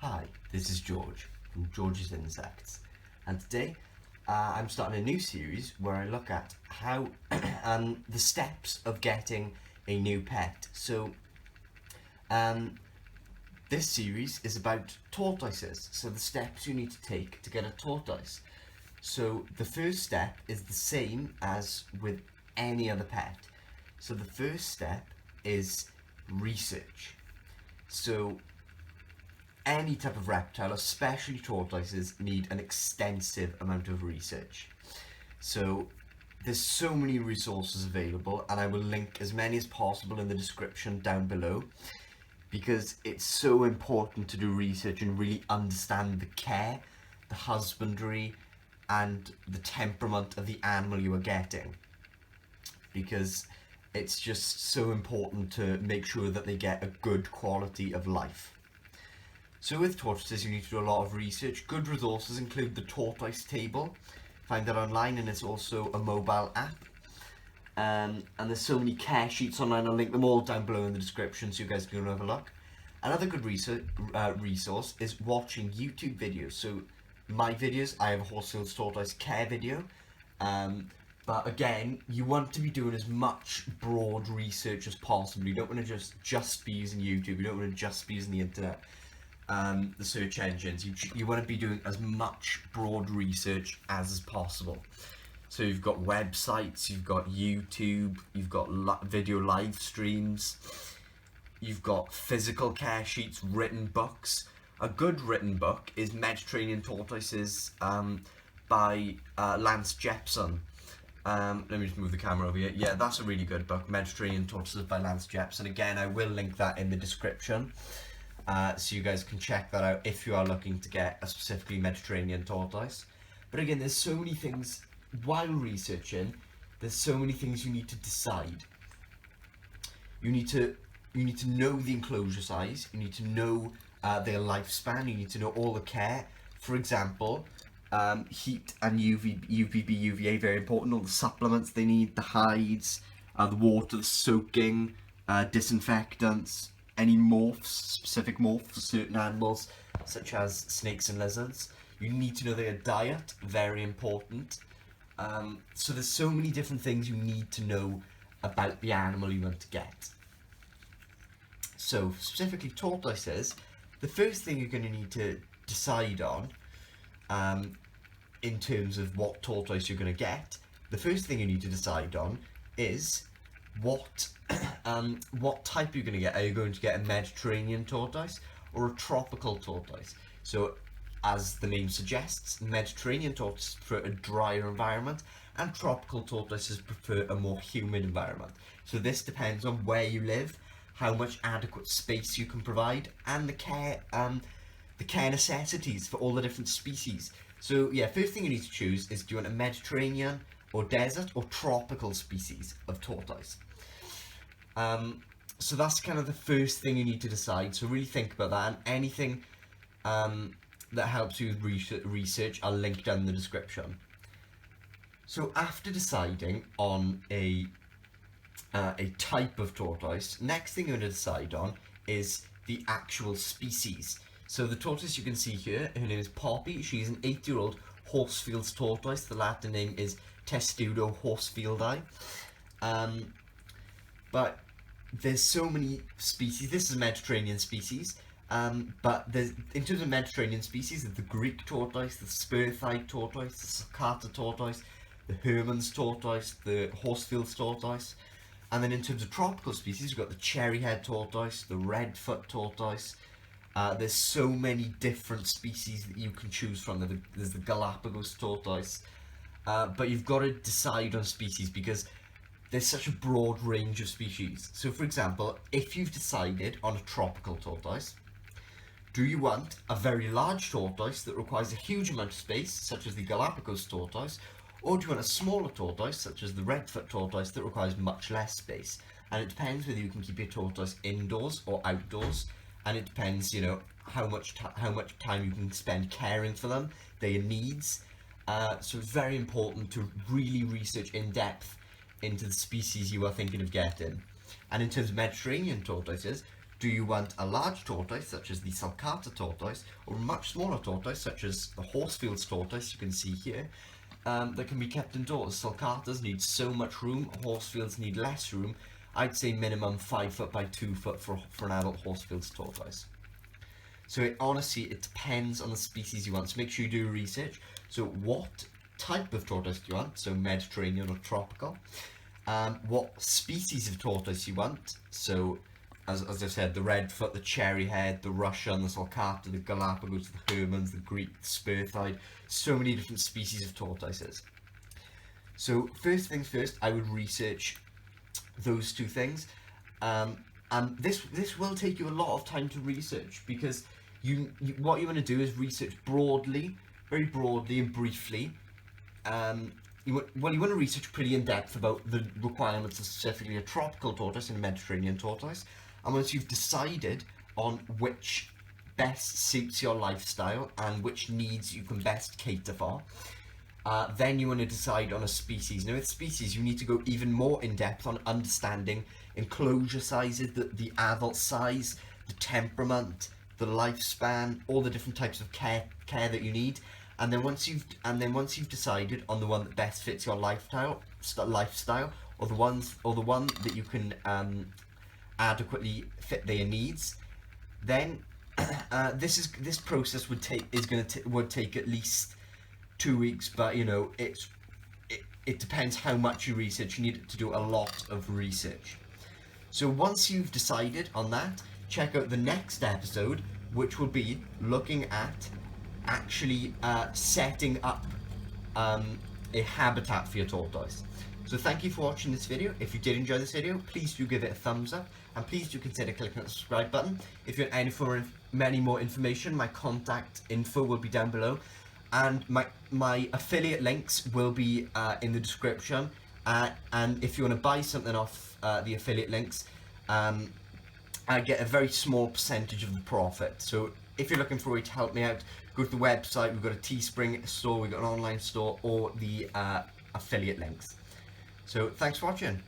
Hi, this is George from George's Insects, and today I'm starting a new series where I look at how the steps of getting a new pet. Um, this series is about tortoises, so the steps you need to take to get a tortoise. So the first step is the same as with any other pet. So the first step is research. So any type of reptile, especially tortoises, need an extensive amount of research. So there's so many resources available, and I will link as many as possible in the description down below, because it's so important to do research and really understand the care, the husbandry, and the temperament of the animal you are getting, because it's just so important to make sure that they get a good quality of life. So with tortoises you need to do a lot of research. Good resources include the Tortoise table. Find that online, and it's also a mobile app. And there's so many care sheets online. I'll link them all down below in the description so you guys can go and have a look. Another good resource is watching YouTube videos. So my videos, I have a Horsefield Tortoise care video. But again, you want to be doing as much broad research as possible. You don't want to just be using YouTube. You don't want to just be using the internet. The search engines. You want to be doing as much broad research as possible. So you've got websites, you've got YouTube, you've got video live streams, you've got physical care sheets, written books. A good written book is Mediterranean Tortoises by Lance Jepson. Let me just move the camera over here. Yeah, that's a really good book, Mediterranean Tortoises by Lance Jepson. Again, I will link that in the description. So you guys can check that out if you are looking to get a specifically Mediterranean tortoise. But again, there's so many things, while researching, there's so many things you need to decide. You need to know the enclosure size, you need to know their lifespan, you need to know all the care. For example, heat and UVB, UVA, very important, all the supplements they need, the hides, the water, the soaking, disinfectants, any morphs, specific morphs for certain animals, such as snakes and lizards. You need to know their diet, very important. So there's so many different things you need to know about the animal you want to get. So specifically tortoises, the first thing you're going to need to decide on, in terms of what tortoise you're going to get, the first thing you need to decide on is what type you're going to get. Are you going to get a Mediterranean tortoise or a tropical tortoise? So as the name suggests, Mediterranean tortoises prefer a drier environment and tropical tortoises prefer a more humid environment. So this depends on where you live, how much adequate space you can provide, and the care necessities for all the different species. So yeah, first thing you need to choose is, do you want a Mediterranean or desert or tropical species of tortoise? So that's kind of the first thing you need to decide. So really think about that, and anything that helps you with research, I'll link down in the description. So after deciding on a type of tortoise, next thing you're going to decide on is the actual species. So the tortoise you can see here, her name is Poppy. She's an 8-year-old Horsfield's tortoise. The Latin name is Testudo horsefieldi. But there's so many species. This is a Mediterranean species, but in terms of Mediterranean species, there's the Greek tortoise, the spur-thighed tortoise, the sulcata tortoise, the Hermann's tortoise, the Horsfield's tortoise. And then in terms of tropical species, you've got the cherry-head tortoise, the red-foot tortoise. There's so many different species that you can choose from. There's the Galapagos tortoise. But you've got to decide on species, because there's such a broad range of species. So for example, if you've decided on a tropical tortoise, do you want a very large tortoise that requires a huge amount of space, such as the Galapagos tortoise, or do you want a smaller tortoise, such as the redfoot tortoise, that requires much less space? And it depends whether you can keep your tortoise indoors or outdoors, and it depends, you know, how much time you can spend caring for them, their needs. So it's very important to really research in depth into the species you are thinking of getting. And in terms of Mediterranean tortoises, Do you want a large tortoise, such as the sulcata tortoise, or a much smaller tortoise, such as the Horsfield's tortoise you can see here, that can be kept indoors? Sulcatas need so much room, Horsfields need less room. I'd say minimum 5 foot by 2 foot for an adult Horsfield's tortoise. So it depends on the species you want. So make sure you do research. So what type of tortoise do you want? So Mediterranean or tropical. What species of tortoise you want? So as I said, the redfoot, the cherryhead, the Russian, the sulcata, the Galapagos, the Hermans, the Greek, the Spurthide. So many different species of tortoises. So first things first, I would research those two things. And this will take you a lot of time to research, because what you want to do is research broadly, very broadly and briefly. You want to research pretty in depth about the requirements of specifically a tropical tortoise and a Mediterranean tortoise. And once you've decided on which best suits your lifestyle and which needs you can best cater for, then you want to decide on a species. Now with species, you need to go even more in depth on understanding enclosure sizes, the adult size, the temperament, the lifespan, all the different types of care that you need. And then once you've decided on the one that best fits your lifestyle, or the one that you can adequately fit their needs, then this process would take at least 2 weeks. But you know, it depends how much you research. You need to do a lot of research. So once you've decided on that, check out the next episode, which will be looking at actually setting up a habitat for your tortoise. So thank you for watching this video. If you did enjoy this video, please do give it a thumbs up, and please do consider clicking on the subscribe button. If you want any more information, my contact info will be down below, and my affiliate links will be in the description. And if you want to buy something off the affiliate links, I get a very small percentage of the profit. So if you're looking for a way to help me out, go to the website. We've got a Teespring store, we've got an online store, or the affiliate links. So thanks for watching.